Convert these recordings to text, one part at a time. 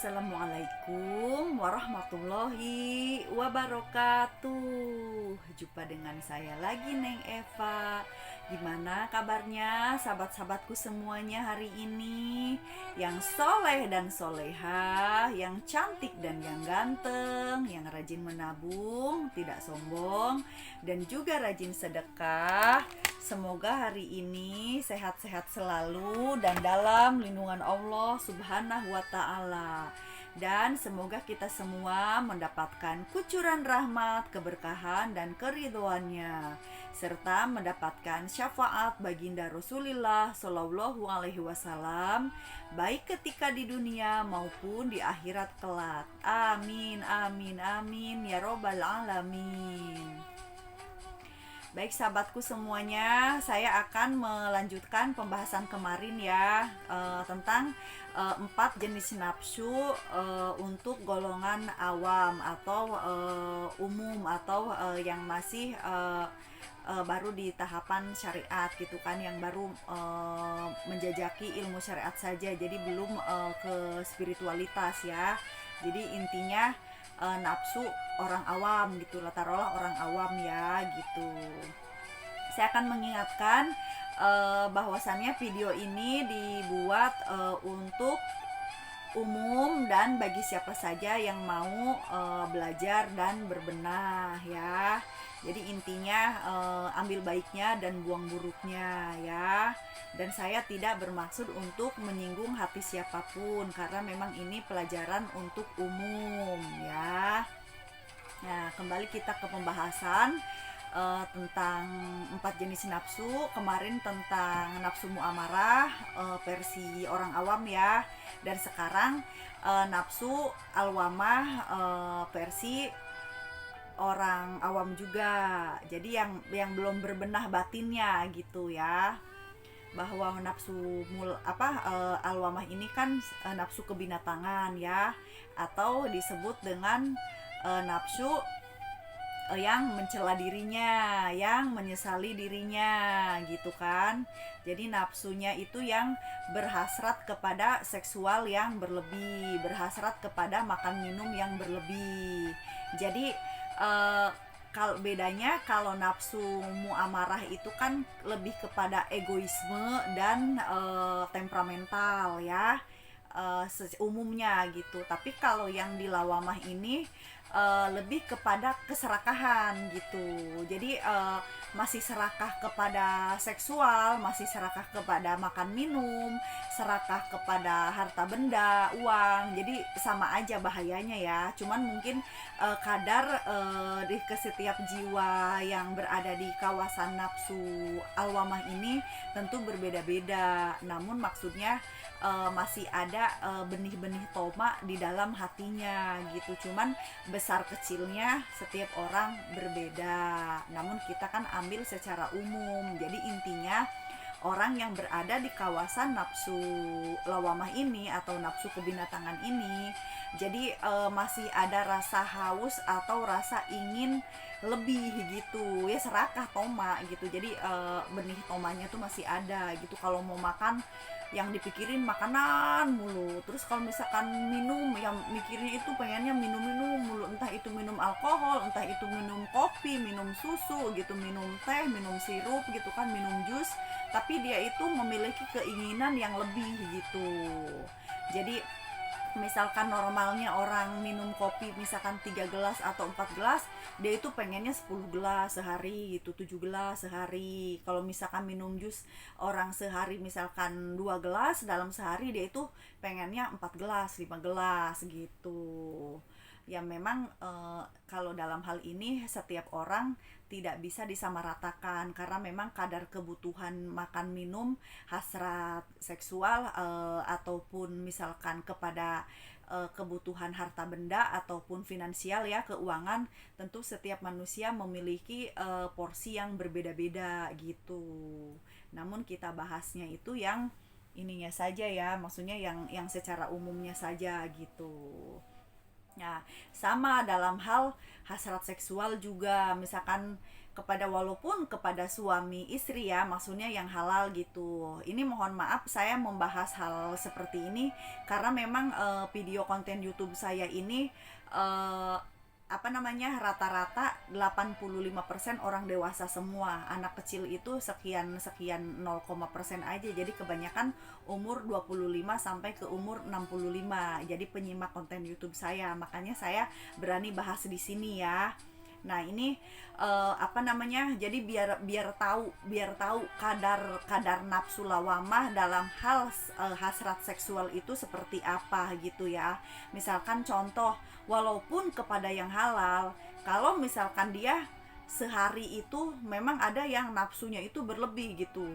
Assalamualaikum warahmatullahi wabarakatuh. Jumpa dengan saya lagi, Neng Eva. Gimana kabarnya sahabat-sahabatku semuanya hari ini? Yang soleh dan soleha, yang cantik dan yang ganteng, yang rajin menabung, tidak sombong, dan juga rajin sedekah. Semoga hari ini sehat-sehat selalu dan dalam lindungan Allah Subhanahu wa Ta'ala. Dan semoga kita semua mendapatkan kucuran rahmat, keberkahan, dan keridhoannya, serta mendapatkan syafaat baginda Rasulullah Shallallahu Alaihi Wasallam, baik ketika di dunia maupun di akhirat kelak. Amin, amin, amin ya robbal alamin. Baik sahabatku semuanya, saya akan melanjutkan pembahasan kemarin ya, tentang 4 jenis nafsu untuk golongan awam atau umum, atau yang masih baru di tahapan syariat gitu kan, yang baru menjajaki ilmu syariat saja, jadi belum ke spiritualitas ya. Jadi intinya nafsu orang awam gitu, taruhlah orang awam ya gitu. Saya akan mengingatkan bahwasannya video ini dibuat untuk umum dan bagi siapa saja yang mau belajar dan berbenah ya. Jadi intinya ambil baiknya dan buang buruknya ya. Dan saya tidak bermaksud untuk menyinggung hati siapapun, karena memang ini pelajaran untuk umum ya. Nah, kembali kita ke pembahasan tentang 4 jenis nafsu. Kemarin tentang nafsu muamarah versi orang awam ya. Dan sekarang nafsu alwamah versi orang awam juga. Jadi yang belum berbenah batinnya gitu ya. Bahwa nafsu alwamah ini kan nafsu kebinatangan ya, atau disebut dengan nafsu yang mencela dirinya, yang menyesali dirinya gitu kan. Jadi nafsunya itu yang berhasrat kepada seksual yang berlebih, berhasrat kepada makan minum yang berlebih. Jadi kalau bedanya, kalau nafsu muamarah itu kan lebih kepada egoisme dan temperamental ya, umumnya gitu. Tapi kalau yang di lawamah ini lebih kepada keserakahan gitu. Jadi masih serakah kepada seksual, masih serakah kepada makan minum, serakah kepada harta benda, uang. Jadi sama aja bahayanya ya. Cuman mungkin kadar di setiap jiwa yang berada di kawasan nafsu alwamah ini tentu berbeda-beda. Namun maksudnya masih ada benih-benih toma di dalam hatinya gitu. Cuman besar kecilnya setiap orang berbeda. Namun kita kan ambil secara umum. Jadi intinya orang yang berada di kawasan nafsu lawamah ini atau nafsu kebinatangan ini, jadi masih ada rasa haus atau rasa ingin lebih gitu ya, serakah toma gitu. Jadi benih tomanya tuh masih ada gitu. Kalau mau makan yang dipikirin makanan mulu, terus kalau misalkan minum yang mikirnya itu pengennya minum-minum mulu, entah itu minum alkohol, entah itu minum kopi, minum susu gitu, minum teh, minum sirup gitu kan, minum jus, tapi dia itu memiliki keinginan yang lebih gitu. Jadi misalkan normalnya orang minum kopi misalkan 3 gelas atau 4 gelas, dia itu pengennya 10 gelas sehari gitu, 7 gelas sehari. Kalau misalkan minum jus, orang sehari misalkan 2 gelas, dalam sehari dia itu pengennya 4 gelas, 5 gelas gitu. Ya memang kalau dalam hal ini setiap orang tidak bisa disamaratakan, karena memang kadar kebutuhan makan minum, hasrat seksual ataupun misalkan kepada kebutuhan harta benda ataupun finansial ya, keuangan, tentu setiap manusia memiliki porsi yang berbeda-beda gitu. Namun kita bahasnya itu yang ininya saja ya, maksudnya yang secara umumnya saja gitu. Nah, sama dalam hal hasrat seksual juga, misalkan walaupun kepada suami istri ya, maksudnya yang halal gitu. Ini mohon maaf saya membahas hal seperti ini karena memang video konten YouTube saya ini eh, rata-rata 85% orang dewasa semua. Anak kecil itu sekian 0, aja. Jadi kebanyakan umur 25 sampai ke umur 65. Jadi penyimak konten YouTube saya. Makanya saya berani bahas di sini ya. Nah, ini jadi biar tahu kadar nafsu lawamah dalam hal hasrat seksual itu seperti apa gitu ya. Misalkan contoh, walaupun kepada yang halal, kalau misalkan dia sehari itu memang ada yang nafsunya itu berlebih gitu,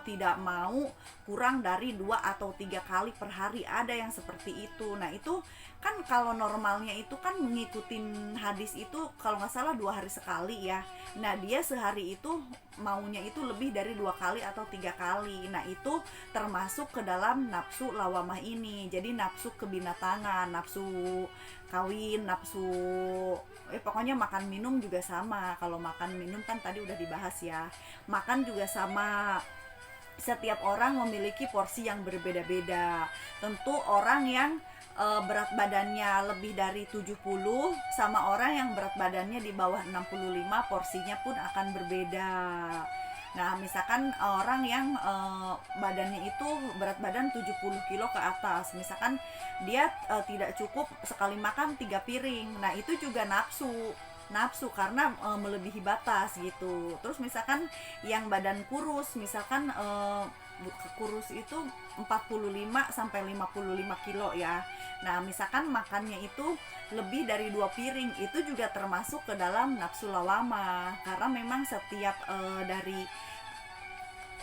tidak mau kurang dari 2 atau 3 kali per hari, ada yang seperti itu. Nah itu kan kalau normalnya itu kan mengikutin hadis itu kalau nggak salah 2 hari sekali ya. Nah dia sehari itu maunya itu lebih dari 2 kali atau 3 kali. Nah itu termasuk ke dalam nafsu lawamah ini. Jadi nafsu kebinatangan, nafsu kawin, nafsu pokoknya makan minum juga sama. Kalau makan minum kan tadi udah dibahas ya. Makan juga sama. Setiap orang memiliki porsi yang berbeda-beda. Tentu orang yang berat badannya lebih dari 70 sama orang yang berat badannya di bawah 65 porsinya pun akan berbeda. Nah, misalkan orang yang badannya itu berat badan 70 kilo ke atas, misalkan dia tidak cukup sekali makan 3 piring. Nah, itu juga nafsu karena melebihi batas gitu. Terus misalkan yang badan kurus, misalkan kurus itu 45 sampai 55 kilo ya. Nah, misalkan makannya itu lebih dari 2 piring, itu juga termasuk ke dalam nafsu lawamah karena memang setiap dari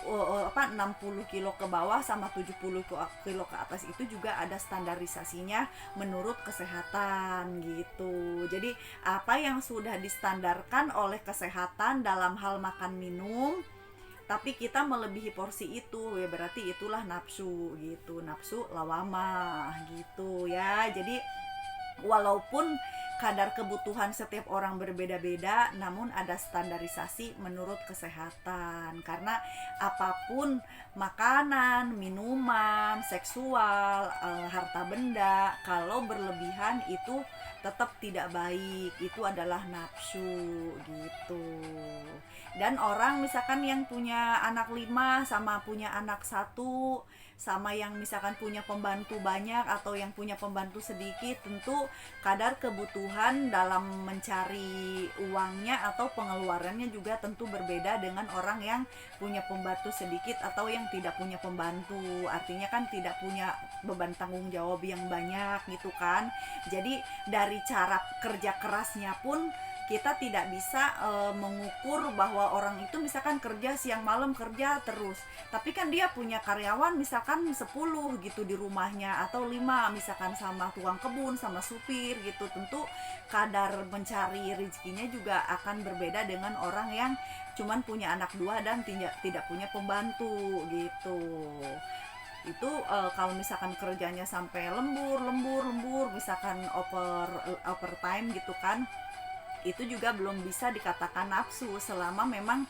60 kilo ke bawah sama 70 kilo ke atas itu juga ada standarisasinya menurut kesehatan gitu. Jadi apa yang sudah distandarkan oleh kesehatan dalam hal makan minum tapi kita melebihi porsi itu ya berarti itulah nafsu gitu, nafsu lawamah gitu ya. Jadi walaupun kadar kebutuhan setiap orang berbeda-beda, namun ada standarisasi menurut kesehatan. Karena apapun makanan, minuman, seksual, harta benda, kalau berlebihan itu tetap tidak baik. Itu adalah nafsu gitu. Dan orang misalkan yang punya anak 5 sama punya anak 1 sama yang misalkan punya pembantu banyak atau yang punya pembantu sedikit, tentu kadar kebutuhan dalam mencari uangnya atau pengeluarannya juga tentu berbeda dengan orang yang punya pembantu sedikit atau yang tidak punya pembantu. Artinya kan tidak punya beban tanggung jawab yang banyak gitu kan. Jadi dari cara kerja kerasnya pun kita tidak bisa mengukur bahwa orang itu misalkan kerja siang malam kerja terus, tapi kan dia punya karyawan misalkan 10 gitu di rumahnya atau 5 misalkan sama tukang kebun sama supir gitu. Tentu kadar mencari rezekinya juga akan berbeda dengan orang yang cuman punya anak 2 dan tidak punya pembantu gitu. Itu kalau misalkan kerjanya sampai lembur misalkan overtime gitu kan, itu juga belum bisa dikatakan nafsu selama memang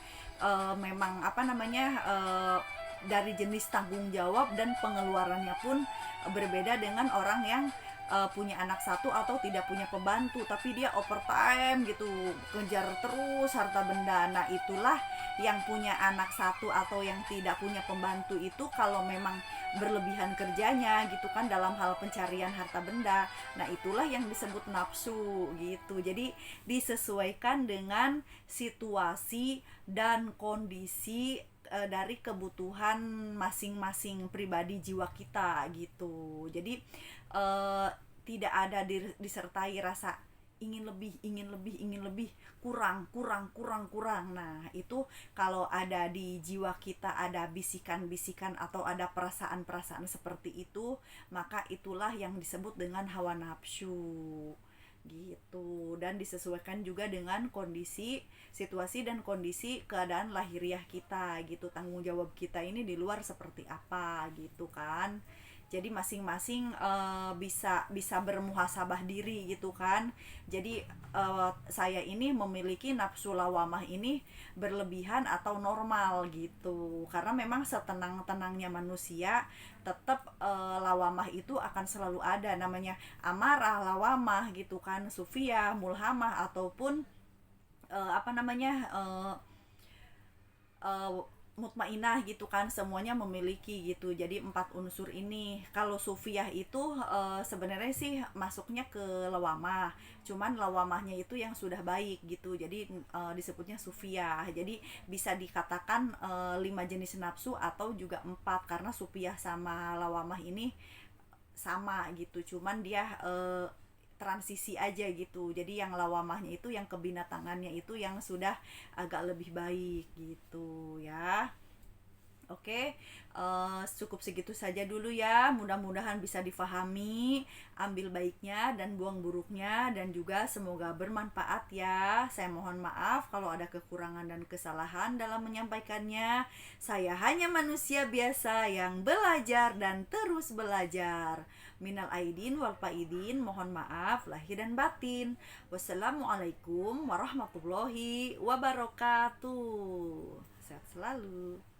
dari jenis tanggung jawab dan pengeluarannya pun berbeda dengan orang yang punya anak 1 atau tidak punya pembantu tapi dia overtime gitu, kejar terus harta benda. Nah itulah yang punya anak 1 atau yang tidak punya pembantu itu kalau memang berlebihan kerjanya gitu kan dalam hal pencarian harta benda, nah itulah yang disebut nafsu gitu. Jadi disesuaikan dengan situasi dan kondisi dari kebutuhan masing-masing pribadi jiwa kita gitu. Jadi tidak ada disertai rasa ingin lebih, kurang. Nah itu kalau ada di jiwa kita ada bisikan-bisikan atau ada perasaan-perasaan seperti itu, maka itulah yang disebut dengan hawa nafsu gitu. Dan disesuaikan juga dengan kondisi, situasi dan kondisi keadaan lahiriah kita gitu, tanggung jawab kita ini di luar seperti apa gitu kan Jadi masing-masing bisa bisa bermuhasabah diri gitu kan. Jadi saya ini memiliki nafsu lawamah ini berlebihan atau normal gitu. Karena memang setenang-tenangnya manusia tetap lawamah itu akan selalu ada, namanya amarah, lawamah gitu kan, sufiyah, mulhamah ataupun apa namanya uh, mutmainah gitu kan, semuanya memiliki gitu. Jadi 4 unsur ini. Kalau sufiyah itu sebenarnya sih masuknya ke lawamah, cuman lawamahnya itu yang sudah baik gitu, jadi disebutnya sufiyah. Jadi bisa dikatakan 5 jenis nafsu atau juga 4, karena sufiyah sama lawamah ini sama gitu, cuman dia transisi aja gitu. Jadi yang lawamahnya itu, yang kebinatangannya itu yang sudah agak lebih baik gitu ya. Oke, cukup segitu saja dulu ya. Mudah-mudahan bisa difahami, ambil baiknya dan buang buruknya, dan juga semoga bermanfaat ya. Saya mohon maaf kalau ada kekurangan dan kesalahan dalam menyampaikannya. Saya hanya manusia biasa yang belajar dan terus belajar. Minal aidin wal faidin, mohon maaf lahir dan batin. Wassalamualaikum warahmatullahi wabarakatuh. Sehat selalu.